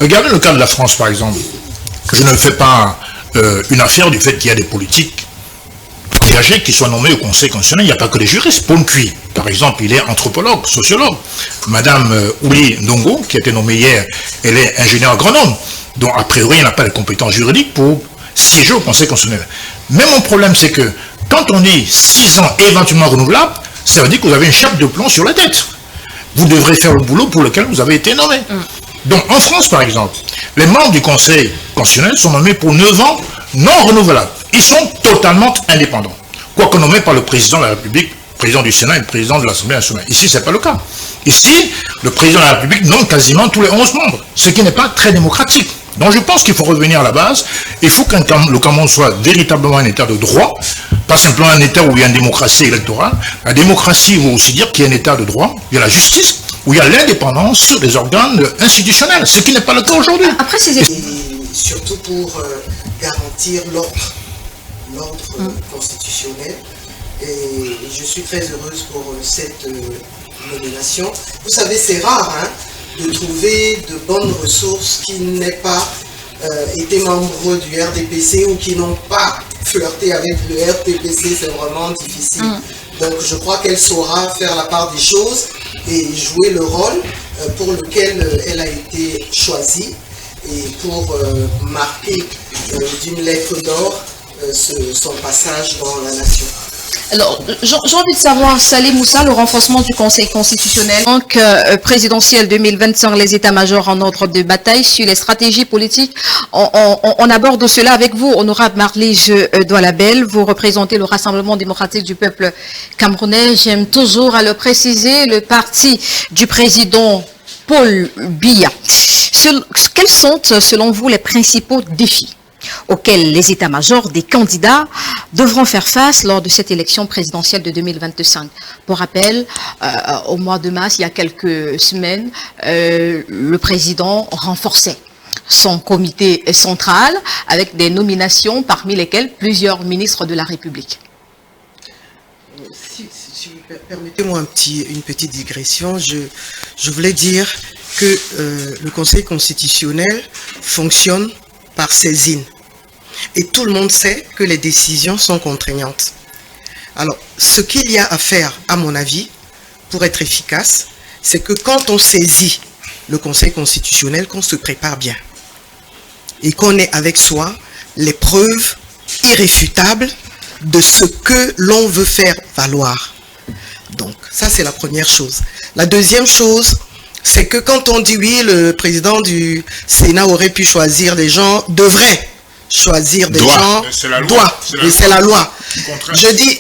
Regardez le cas de la France, par exemple. Je ne fais pas une affaire du fait qu'il y a des politiques engagés qui soient nommés au Conseil constitutionnel. Il n'y a pas que des juristes. Poncuy, par exemple, il est anthropologue, sociologue. Madame Ouli Ndongo, qui a été nommée hier, elle est ingénieure agronome. Donc, a priori, elle n'a pas les compétences juridiques pour siéger au Conseil constitutionnel. Mais mon problème, c'est que quand on dit 6 ans éventuellement renouvelables, ça veut dire que vous avez une chape de plomb sur la tête. Vous devrez faire le boulot pour lequel vous avez été nommé. Donc, en France, par exemple, les membres du Conseil constitutionnel sont nommés pour 9 ans non renouvelables. Ils sont totalement indépendants. Quoique nommés par le président de la République, président du Sénat et le président de l'Assemblée nationale. Ici, ce n'est pas le cas. Ici, le président de la République nomme quasiment tous les 11 membres, ce qui n'est pas très démocratique. Donc je pense qu'il faut revenir à la base. Il faut que le Cameroun soit véritablement un État de droit, pas simplement un État où il y a une démocratie électorale. La démocratie veut aussi dire qu'il y a un État de droit, il y a la justice, où il y a l'indépendance des organes institutionnels, ce qui n'est pas le cas aujourd'hui. Après, c'est surtout pour garantir l'ordre constitutionnel. Et je suis très heureuse pour cette nomination. Vous savez, c'est rare de trouver de bonnes ressources qui n'aient pas été membres du RDPC ou qui n'ont pas flirté avec le RDPC. C'est vraiment difficile. Donc je crois qu'elle saura faire la part des choses et jouer le rôle pour lequel elle a été choisie et pour marquer d'une lettre d'or son passage dans la nation. Alors, j'ai envie de savoir, Saleh Moussa, le renforcement du Conseil constitutionnel, donc présidentiel 2025, les états-majors en ordre de bataille sur les stratégies politiques. On aborde cela avec vous, honorable Marlige Doualabel. Vous représentez le Rassemblement démocratique du peuple camerounais. J'aime toujours à le préciser, le parti du président Paul Biya. Quels sont, selon vous, les principaux défis auxquels les états-majors des candidats devront faire face lors de cette élection présidentielle de 2025. Pour rappel, au mois de mars, il y a quelques semaines, le président renforçait son comité central avec des nominations parmi lesquelles plusieurs ministres de la République. Si vous permettez-moi une petite digression, je voulais dire que le Conseil constitutionnel fonctionne par saisine. Et tout le monde sait que les décisions sont contraignantes. Alors, ce qu'il y a à faire, à mon avis, pour être efficace, c'est que quand on saisit le Conseil constitutionnel, qu'on se prépare bien. Et qu'on ait avec soi les preuves irréfutables de ce que l'on veut faire valoir. Donc, ça c'est la première chose. La deuxième chose, c'est que quand on dit oui, le président du Sénat aurait pu choisir des gens, devrait choisir des gens, doit, et c'est la loi. Je dis,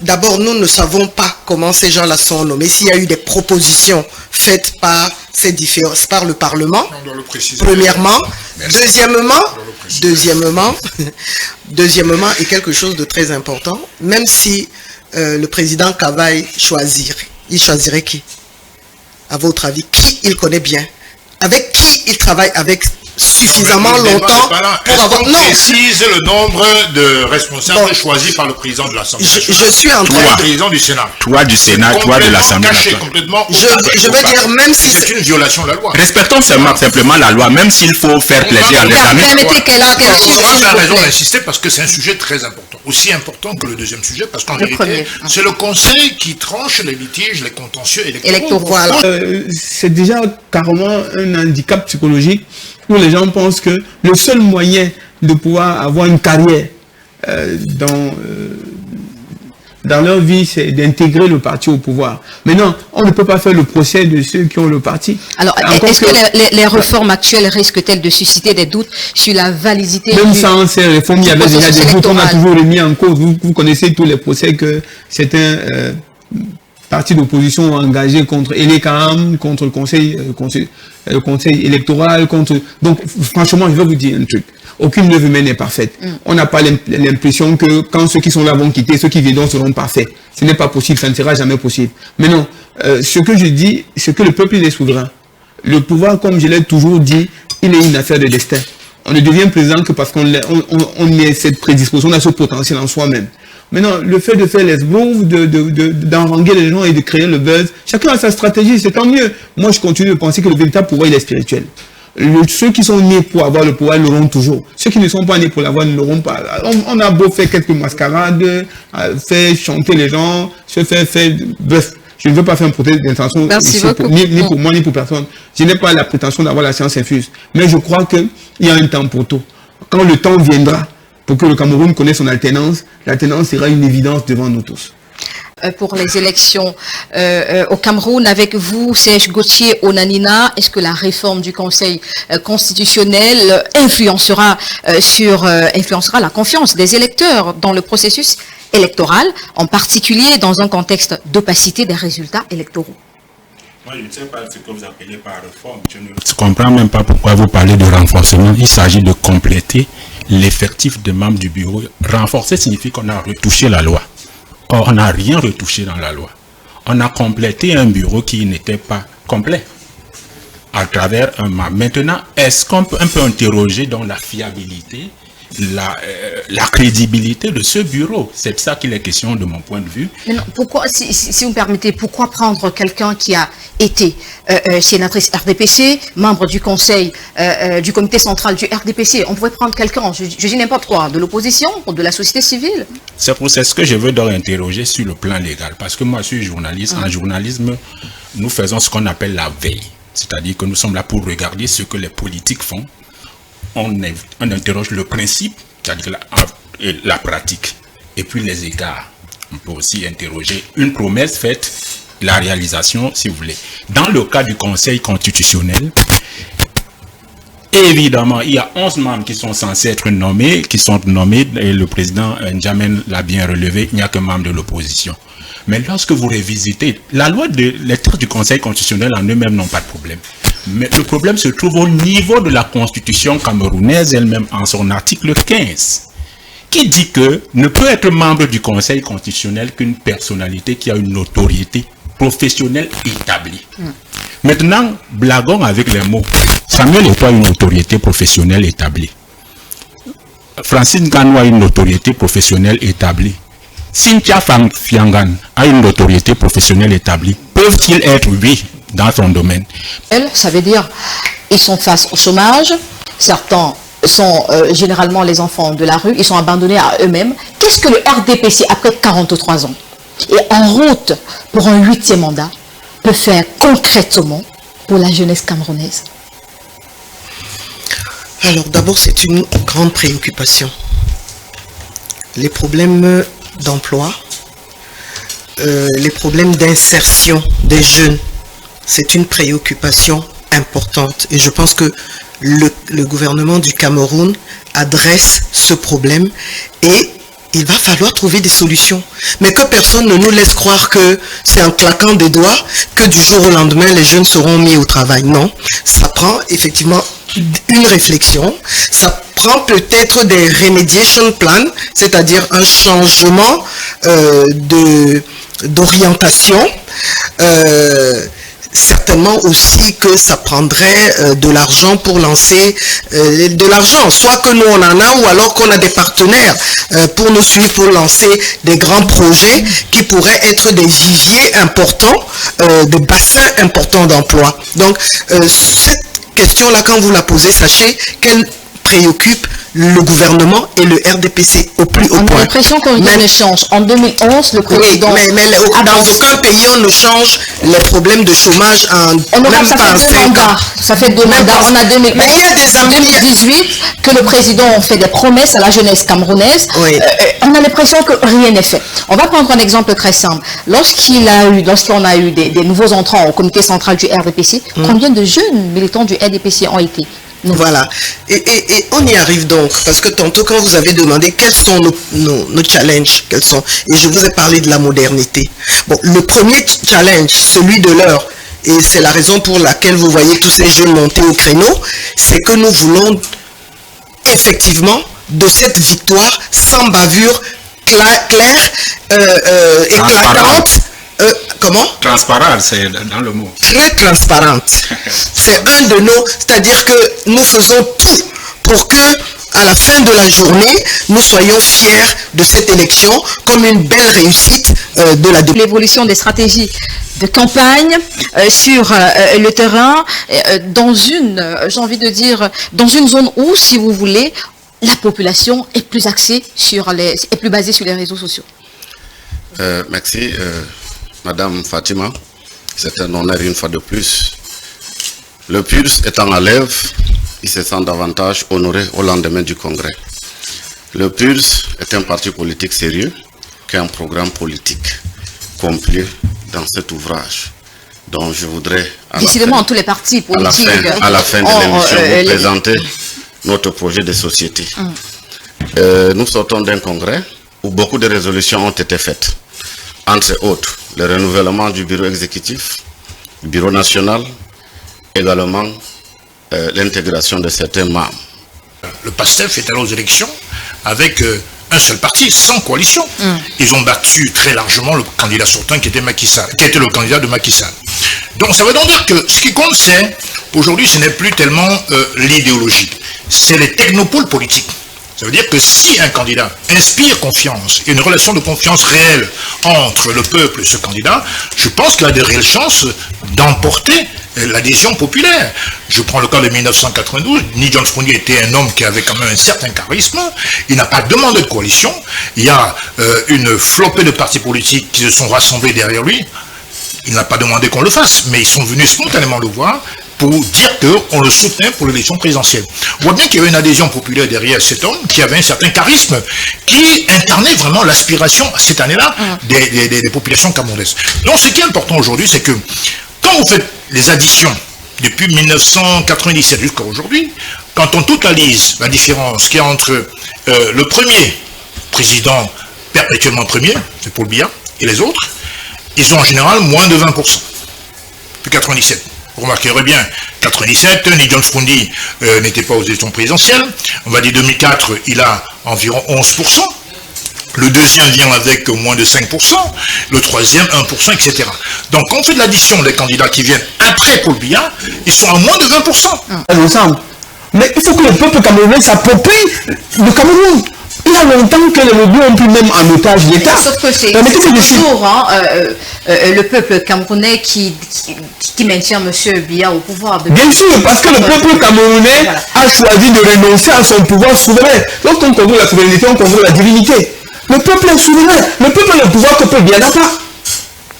d'abord, nous ne savons pas comment ces gens-là sont nommés, s'il y a eu des propositions faites par par le Parlement, premièrement. Deuxièmement, et quelque chose de très important, même si le président Kavaï il choisirait qui? À votre avis, qui il connaît bien? Avec qui il travaille avec suffisamment longtemps pour avoir... Non, précise le nombre de responsables choisis par le président de l'Assemblée nationale. Je suis en train de... président du Sénat. Toi du Sénat, toi de l'Assemblée nationale. Je veux dire, même si c'est une violation de la loi. Respectons simplement la loi, même s'il faut faire plaisir à des amis. Permettez qu'elle a raison d'insister parce que c'est un sujet très important. Aussi important que le deuxième sujet, parce qu'en vérité, c'est le Conseil qui tranche les litiges, les contentieux électoraux. Voilà. C'est déjà carrément un handicap psychologique où les gens pensent que le seul moyen de pouvoir avoir une carrière dans leur vie, c'est d'intégrer le parti au pouvoir. Mais non, on ne peut pas faire le procès de ceux qui ont le parti. Alors, est-ce que les réformes actuelles risquent-elles de susciter des doutes sur la validité? Même sans ces réformes, il y avait déjà des doutes. On a toujours remis en cause. Vous connaissez tous les procès que certains partis d'opposition ont engagés contre Elekam, contre le conseil électoral, Donc, franchement, je vais vous dire un truc. Aucune œuvre humaine n'est parfaite. On n'a pas l'impression que quand ceux qui sont là vont quitter, ceux qui viendront seront parfaits. Ce n'est pas possible, ça ne sera jamais possible. Mais non, ce que je dis, c'est que le peuple il est souverain. Le pouvoir, comme je l'ai toujours dit, il est une affaire de destin. On ne devient président que parce qu'on a cette prédisposition, on a ce potentiel en soi-même. Maintenant, le fait de faire les bouffes, d'enranger les gens et de créer le buzz, chacun a sa stratégie, c'est tant mieux. Moi, je continue de penser que le véritable pouvoir, il est spirituel. ceux qui sont nés pour avoir le pouvoir l'auront toujours. Ceux qui ne sont pas nés pour l'avoir ne l'auront pas. On a beau faire quelques mascarades, faire chanter les gens, se faire bref. Je ne veux pas faire un protest d'intention ni pour moi ni pour personne. Je n'ai pas la prétention d'avoir la science infuse. Mais je crois qu'il y a un temps pour tout. Quand le temps viendra pour que le Cameroun connaisse son alternance, l'alternance sera une évidence devant nous tous. Pour les élections au Cameroun, avec vous, Serge Gauthier Onanina, est-ce que la réforme du Conseil constitutionnel influencera la confiance des électeurs dans le processus électoral, en particulier dans un contexte d'opacité des résultats électoraux? Moi, je ne sais pas ce que vous appelez par réforme. Je ne comprends même pas pourquoi vous parlez de renforcement. Il s'agit de compléter l'effectif des membres du bureau. Renforcer signifie qu'on a retouché la loi. Or, on n'a rien retouché dans la loi. On a complété un bureau qui n'était pas complet à travers un membre. Maintenant, est-ce qu'on peut interroger dans la fiabilité, la crédibilité de ce bureau? C'est ça qu'il est question de mon point de vue. Mais non, pourquoi, si vous me permettez, pourquoi prendre quelqu'un qui a été sénatrice RDPC, membre du conseil, du comité central du RDPC? On pourrait prendre quelqu'un, je dis n'importe quoi, de l'opposition ou de la société civile. C'est ce que je veux donc interroger sur le plan légal. Parce que moi, je suis journaliste. En journalisme, nous faisons ce qu'on appelle la veille. C'est-à-dire que nous sommes là pour regarder ce que les politiques font. On interroge le principe, c'est-à-dire la pratique, et puis les écarts. On peut aussi interroger une promesse faite, la réalisation, si vous voulez. Dans le cas du Conseil constitutionnel, évidemment, il y a 11 membres qui sont censés être nommés, et le président N'Djamène l'a bien relevé, il n'y a qu'un membre de l'opposition. Mais lorsque vous révisitez, les textes du Conseil constitutionnel en eux-mêmes n'ont pas de problème. Mais le problème se trouve au niveau de la Constitution camerounaise elle-même, en son article 15, qui dit que ne peut être membre du Conseil constitutionnel qu'une personnalité qui a une autorité professionnelle établie. Maintenant, blaguons avec les mots. Samuel Eto'o a une autorité professionnelle établie. Francine Nganou a une autorité professionnelle établie. Cynthia Fiangan a une autorité professionnelle établie. Peuvent-ils être, oui, dans son domaine? Ça veut dire ils sont face au chômage, certains sont généralement les enfants de la rue, ils sont abandonnés à eux-mêmes. Qu'est-ce que le RDPC, après 43 ans, et en route pour un 8e mandat, peut faire concrètement pour la jeunesse camerounaise? Alors d'abord, c'est une grande préoccupation. Les problèmes d'emploi, les problèmes d'insertion des jeunes, c'est une préoccupation importante. Et je pense que le gouvernement du Cameroun adresse ce problème et il va falloir trouver des solutions. Mais que personne ne nous laisse croire que c'est en claquant des doigts que du jour au lendemain, les jeunes seront mis au travail. Non, ça prend effectivement une réflexion, ça prend peut-être des remediation plans, c'est-à-dire un changement d'orientation. Certainement aussi que ça prendrait de l'argent pour lancer de l'argent, soit que nous on en a ou alors qu'on a des partenaires pour nous suivre, pour lancer des grands projets qui pourraient être des viviers importants, des bassins importants d'emploi. Donc cette question-là, quand vous la posez, sachez qu'elle préoccupe le gouvernement et le RDPC au plus haut point. On a l'impression qu'on rien ne change. En 2011, le président... Oui, mais dans aucun pays, on ne change les problèmes de chômage en même pas en 5 ans. Ça fait 2 mandats. On a 2018 que le président fait des promesses à la jeunesse camerounaise. Oui. On a l'impression que rien n'est fait. On va prendre un exemple très simple. Lorsqu'on a eu des nouveaux entrants au comité central du RDPC, combien de jeunes militants du RDPC ont été? Voilà, et on y arrive donc, parce que tantôt quand vous avez demandé quels sont nos challenges, quels sont, et je vous ai parlé de la modernité. Bon, le premier challenge, celui de l'heure, et c'est la raison pour laquelle vous voyez tous ces jeunes monter au créneau, c'est que nous voulons effectivement de cette victoire sans bavure claire, éclatante. Comment? Transparente, c'est dans le mot. Très transparente. C'est un de nos... C'est-à-dire que nous faisons tout pour que à la fin de la journée, nous soyons fiers de cette élection comme une belle réussite de la démocratie. L'évolution des stratégies de campagne sur le terrain dans une, j'ai envie de dire, dans une zone où, si vous voulez, la population est plus axée sur est plus basée sur les réseaux sociaux. Merci, Madame Fatima. C'est un honneur une fois de plus. Le PULS étant à l'œuvre, il se sent davantage honoré au lendemain du Congrès. Le PULS est un parti politique sérieux qui a un programme politique complet dans cet ouvrage. Donc je voudrais, décidément, tous les partis politiques, à la fin de l'émission, vous présenter notre projet de société. Nous sortons d'un congrès où beaucoup de résolutions ont été faites. Entre autres, le renouvellement du bureau exécutif, du bureau national, également l'intégration de certains membres. Le PASTEF est allé aux élections avec un seul parti, sans coalition. Ils ont battu très largement le candidat sortant qui était Macky Sall, qui était le candidat de Macky Sall. Donc ça veut donc dire que ce qui compte, c'est, aujourd'hui, ce n'est plus tellement l'idéologie, c'est les technopoles politiques. Ça veut dire que si un candidat inspire confiance, et une relation de confiance réelle entre le peuple et ce candidat, je pense qu'il a de réelles chances d'emporter l'adhésion populaire. Je prends le cas de 1992, Ni John Froundi était un homme qui avait quand même un certain charisme, il n'a pas demandé de coalition, il y a une flopée de partis politiques qui se sont rassemblés derrière lui, il n'a pas demandé qu'on le fasse, mais ils sont venus spontanément le voir pour dire qu'on le soutenait pour l'élection présidentielle. On voit bien qu'il y avait une adhésion populaire derrière cet homme qui avait un certain charisme, qui incarnait vraiment l'aspiration, cette année-là, des populations camerounaises. Donc ce qui est important aujourd'hui, c'est que quand vous faites les additions depuis 1997 jusqu'à aujourd'hui, quand on totalise la différence qu'il y a entre le premier président perpétuellement premier, c'est Paul Biya, et les autres, ils ont en général moins de 20%, depuis 97. Vous remarquerez bien, 97, Ni John Froundi n'était pas aux élections présidentielles. On va dire 2004, il a environ 11%. Le deuxième vient avec moins de 5%. Le troisième, 1%, etc. Donc, quand on fait de l'addition des candidats qui viennent après Paul Biya, ils sont à moins de 20%. Mais il faut que le peuple camerounais s'approprie le Cameroun. Il y a longtemps que les lobbies ont pris même en otage l'État. Sauf que c'est toujours le peuple camerounais qui maintient M. Biya au pouvoir. Bien sûr, parce que le peuple camerounais a choisi de renoncer à son pouvoir souverain. Lorsqu'on contrôle la souveraineté, on contrôle la divinité. Le peuple est souverain. Le peuple a le pouvoir que Paul Biya n'a pas.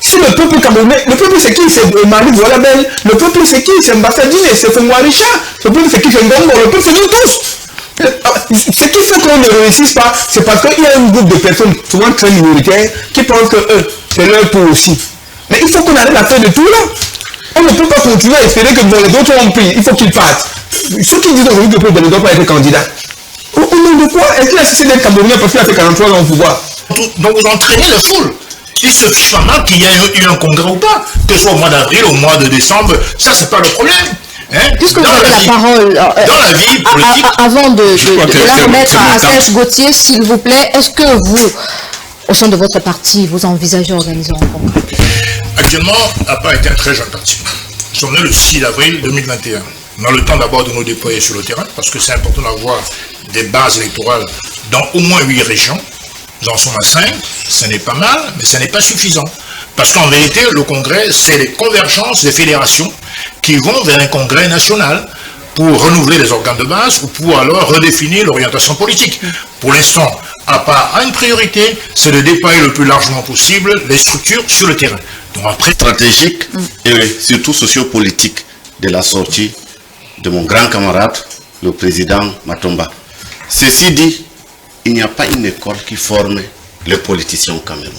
Si le peuple camerounais, le peuple c'est qui? C'est Marie Voilabelle. Le peuple c'est qui? C'est Mbassadine, c'est Fongoua Richard. Le peuple c'est qui? C'est Ngombo. Le peuple c'est nous tous. Ce qui fait qu'on ne réussisse pas, c'est parce qu'il y a un groupe de personnes, souvent très minoritaires, qui pensent que c'est leur pour aussi. Mais il faut qu'on arrête à faire de tout là. On ne peut pas continuer à espérer que les autres ont pris. Il faut qu'ils partent. Ceux qui disent aujourd'hui que le peuple ne doit pas être candidat. Au nom de quoi? Est-ce qu'il a cessé d'être camerounais parce qu'il a fait 43 ans au pouvoir? Donc vous entraînez les foules. Il se fiche pas mal qu'il y ait eu un congrès ou pas, que ce soit au mois d'avril, au mois de décembre, ça c'est pas le problème. Puisque vous avez la parole, dans la vie politique, avant de la remettre à Serge Gauthier, s'il vous plaît, est-ce que vous, au sein de votre parti, vous envisagez d'organiser un congrès? Actuellement, APA est un très jeune parti. Nous sommes nés le 6 avril 2021. On a le temps d'abord de nous déployer sur le terrain, parce que c'est important d'avoir des bases électorales dans au moins 8 régions. Nous en sommes à 5, ce n'est pas mal, mais ce n'est pas suffisant. Parce qu'en vérité, le congrès, c'est les convergences des fédérations qui vont vers un congrès national pour renouveler les organes de base ou pour alors redéfinir l'orientation politique. Pour l'instant, APA a une priorité, c'est de déployer le plus largement possible les structures sur le terrain. Donc après, stratégique et surtout sociopolitique de la sortie de mon grand camarade, le président Matomba. Ceci dit, il n'y a pas une école qui forme les politiciens au Cameroun,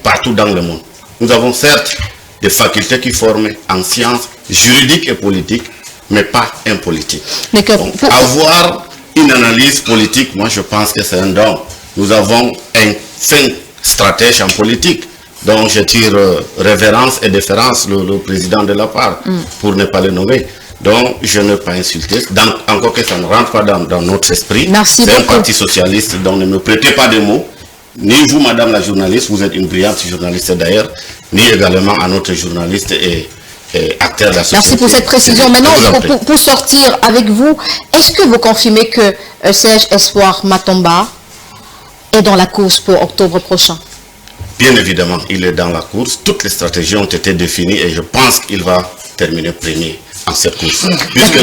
partout dans le monde. Nous avons certes des facultés qui forment en sciences juridiques et politiques, mais pas en politique. Donc, avoir une analyse politique, moi je pense que c'est un don. Nous avons un fin stratège en politique, dont je tire révérence et déférence le président de la part, pour ne pas le nommer. Donc, je ne veux pas insulter, encore que ça ne rentre pas dans notre esprit. C'est un parti socialiste, donc ne me prêtez pas de mots. Ni vous, madame la journaliste, vous êtes une brillante journaliste d'ailleurs, ni également à notre journaliste et acteurs de la société. Merci pour cette précision. Maintenant, pour sortir avec vous, est-ce que vous confirmez que Serge Espoir Matomba est dans la course pour octobre prochain? Bien évidemment, il est dans la course. Toutes les stratégies ont été définies et je pense qu'il va terminer premier en cette course.